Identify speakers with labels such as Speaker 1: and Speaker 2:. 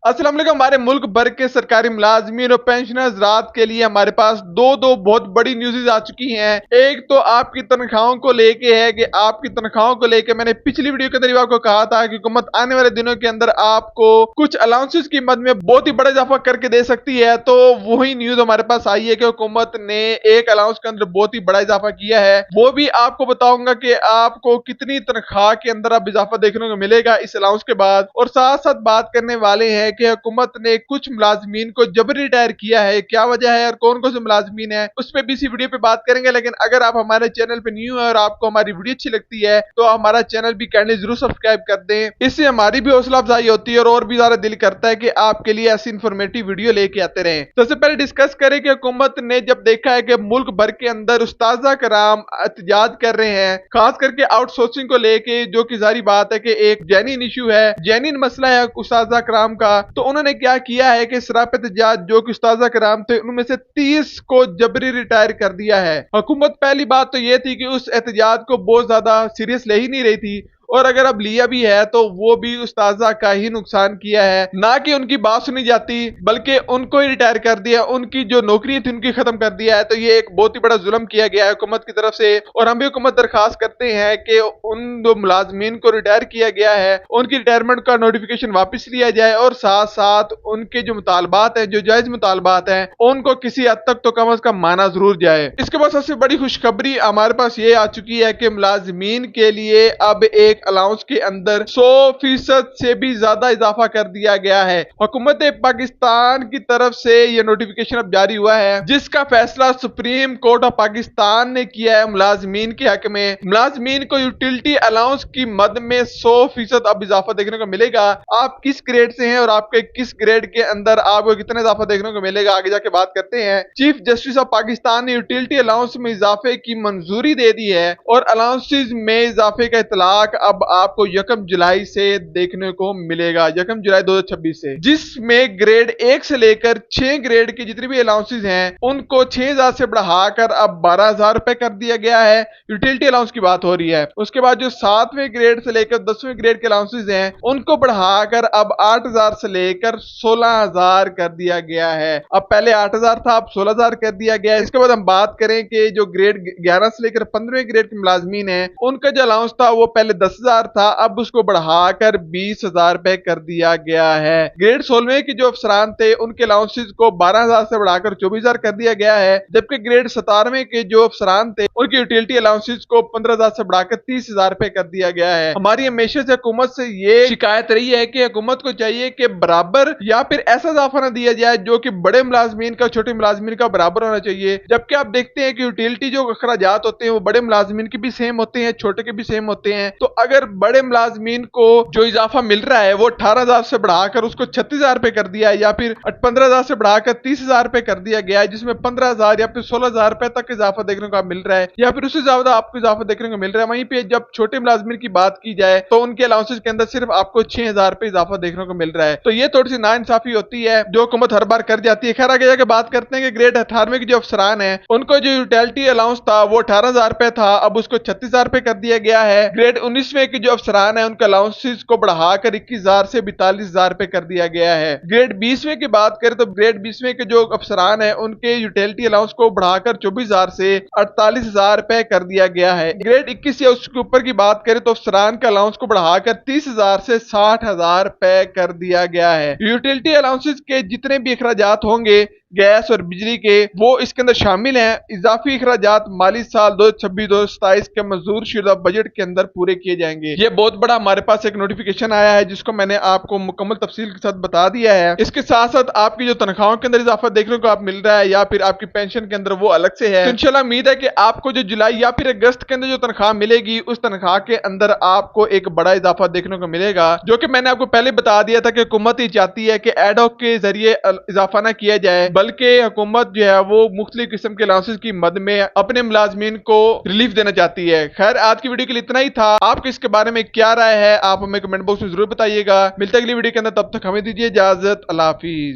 Speaker 1: अस्सलाम वालेकुम। हमारे मुल्क भर के सरकारी मुलाजमीन और पेंशनर्स रात के लिए हमारे पास दो बहुत बड़ी न्यूज़ आ चुकी हैं। एक तो आपकी तनख्वाहों को लेके है कि आपकी तनख्वाहों को लेके मैंने पिछली वीडियो के अंदर ही आपको कहा था कि हुकूमत आने वाले दिनों के अंदर आपको कुछ अलाउंसेस की मद में बहुत ही बड़ा इजाफा करके दे सकती है। तो वही न्यूज हमारे पास आई है कि हुकूमत ने एक अलाउंस के अंदर बहुत ही बड़ा इजाफा किया है। वो भी आपको बताऊंगा कि आपको कितनी तनख्वाह के अंदर अब इजाफा देखने को मिलेगा इस अलाउंस के बाद। और साथ साथ बात करने वाले हैं कि हुकूमत ने कुछ मुलाजमीन को जबरी रिटायर किया है, क्या वजह है और कौन कौन से मुलाजमीन है, उस पर भी इसी वीडियो पे बात करेंगे। लेकिन अगर आप हमारे चैनल पे न्यू है और आपको हमारी वीडियो अच्छी लगती है तो हमारा चैनल भी काइंडली जरूर सब्सक्राइब कर दें। इससे हमारी भी हौसला अफजाई होती है और भी ज्यादा दिल करता है कि आपके लिए ऐसी इंफॉर्मेटिव वीडियो लेके आते रहे। सबसे पहले डिस्कस करें कि हुकूमत ने जब देखा है कि मुल्क भर के अंदर उस्ताजा कराम एहतजाज कर रहे हैं, खास करके आउटसोर्सिंग को लेके, जो कि जारी बात है कि एक जेन्युइन इशू है, जेन्युइन मसला है उस्ताजा कराम का। तो उन्होंने क्या किया है कि सराप एहतजाज जो कि उस्ताजा कराम थे उनमें से 30 को जबरी रिटायर कर दिया है। हुकूमत पहली बात तो यह थी कि उस एहतजाज को बहुत ज्यादा सीरियस ले ही नहीं रही थी, और अगर अब लिया भी है तो वो भी उस्ताजा का ही नुकसान किया है, ना कि उनकी बात सुनी जाती बल्कि उनको ही रिटायर कर दिया, उनकी जो नौकरी थी उनकी खत्म कर दिया है। तो ये एक बहुत ही बड़ा जुल्म किया गया है हुकूमत की तरफ से। और हम भी हुकूमत दरखास्त करते हैं कि उन दो मुलाजमीन को रिटायर किया गया है उनकी रिटायरमेंट का नोटिफिकेशन वापस लिया जाए, और साथ साथ उनके जो मुतालबात है, जो जायज मुतालबात है, उनको किसी हद तक तो कम अज कम माना जरूर जाए। इसके बाद सबसे बड़ी खुशखबरी हमारे पास ये आ चुकी है कि मुलाजमीन के लिए अब एक अलाउंस के अंदर 100% से भी ज्यादा इजाफा कर दिया गया है। हुकूमत पाकिस्तान की तरफ से यह नोटिफिकेशन अब जारी हुआ है, जिसका फैसला सुप्रीम कोर्ट ऑफ पाकिस्तान ने किया है मुलाजमीन के हक में। मुलाजमीन को यूटिलिटी अलाउंस की मद में 100% अब इजाफा देखने को मिलेगा। आप किस ग्रेड से हैं और आपके किस ग्रेड के अंदर आपको कितना इजाफा देखने को मिलेगा, आगे जाके बात करते हैं। चीफ जस्टिस ऑफ पाकिस्तान ने यूटिलिटी अलाउंस में इजाफे की मंजूरी दे दी है और अलाउंसेज में इजाफे का इतलाक अब आपको 1 जुलाई से देखने को मिलेगा, 1 जुलाई 2026 से, जिसमें ग्रेड 1 से लेकर 6 ग्रेड के जितने भी अलाउंसेज हैं उनको 6000 से बढ़ाकर अब 12000 रुपए कर दिया गया है। यूटिलिटी अलाउंस की बात हो रही है। उसके बाद जो 7वें ग्रेड से लेकर 10वें ग्रेड के अलाउंसेज हैं उनको बढ़ाकर अब 8000 से लेकर 16000 कर दिया गया है। अब पहले 8000 था, अब 16000 कर दिया गया है। इसके बाद हम बात करें कि जो ग्रेड 11 से लेकर 15वें ग्रेड के मुलाजमीन है उनका जो अलाउंस था वो पहले 10,000 था, अब उसको बढ़ाकर 20,000 रुपए कर दिया गया है। ग्रेड 16 के जो अफसरान थे उनके अलाउंसेज को 12,000 से बढ़ाकर 24,000 कर दिया गया है, जबकि ग्रेड 17वें के जो अफसरान थे उनकी यूटिलिटी अलाउंसेज को 15,000 से बढ़ाकर 30,000 रुपए कर दिया गया है। हमारी हमेशा से हुकूमत से ये शिकायत रही है कि हुकूमत को चाहिए कि बराबर या फिर ऐसा इजाफा ना दिया जाए जो कि बड़े मुलाजमीन का छोटे मुलाजमीन का बराबर होना चाहिए। जबकि आप देखते हैं कि यूटिलिटी जो अखराजात होते हैं वो बड़े मुलाजमीन के भी सेम होते हैं, छोटे के भी सेम होते हैं। तो अगर बड़े मुलाजमीन को जो इजाफा मिल रहा है वो 18,000 से बढ़ाकर उसको 36,000 रुपए कर दिया है, या फिर 15,000 से बढ़ाकर 30,000 रुपए कर दिया गया है, जिसमें 15,000 या फिर 16,000 रुपए तक इजाफा देखने को मिल रहा है, या फिर उससे ज्यादा आपको इजाफा देखने को मिल रहा है। वहीं पे जब छोटे मुलाजमीन की बात की जाए तो उनके अलाउंसेज के अंदर सिर्फ आपको 6,000 रुपए इजाफा देखने को मिल रहा है। तो ये थोड़ी सी नाइंसाफी होती है जो हुकूमत हर बार कर जाती है। खैर आगे जाके बात करते हैं कि ग्रेड 18वें के जो अफसरान है उनको जो यूटिलिटी अलाउंस था वो 18,000 रुपए था, अब उसको 36,000 रुपए कर दिया गया है। ग्रेड 19वें के जो अफसरान है उनके अलाउंसेज को बढ़ाकर 21,000 से 42,000 रुपए कर दिया गया है। ग्रेड 20वें की बात करें तो ग्रेड 20वें के जो अफसरान है उनके यूटिलिटी अलाउंस को बढ़ाकर 24,000 से 48,000 रुपए कर दिया गया है। ग्रेड 21 या उसके ऊपर की बात करें तो अफसरान के अलाउंस को बढ़ाकर 30,000 से 60,000 रुपए कर दिया गया है। यूटिलिटी अलाउंसेज के जितने भी अखराजात होंगे गैस और बिजली के वो इसके अंदर शामिल हैं। इजाफी अखराजात माली साल 2026-2027 के मंजूर शुदा बजट के अंदर पूरे किए जाएंगे। ये बहुत बड़ा हमारे पास एक नोटिफिकेशन आया है जिसको मैंने आपको मुकम्मल तफसील के साथ बता दिया है। इसके साथ साथ आपकी जो तनख्वाहों के अंदर इजाफा देखने को आप मिल रहा है या फिर आपकी पेंशन के अंदर वो अलग से है। तो इंशाल्लाह उम्मीद है कि आपको जो जुलाई या फिर अगस्त के अंदर जो तनख्वाह मिलेगी उस तनख्वाह के अंदर आपको एक बड़ा इजाफा देखने को मिलेगा, जो कि मैंने आपको पहले बता दिया था कि हुकूमत ही चाहती है कि एडहॉक के जरिए इजाफा ना किया जाए, बल्कि हुकूमत जो है वो मुख्तलिफ किस्म के अलाउंसेस की मद में अपने मुलाजमीन को रिलीफ देना चाहती है। खैर आज की वीडियो के लिए इतना ही था। आपको इसके बारे में क्या राय है आप हमें कमेंट बॉक्स में जरूर बताइएगा। मिलते अगली वीडियो के अंदर, तब तक हमें दीजिए इजाजत। अल्लाह हाफिज।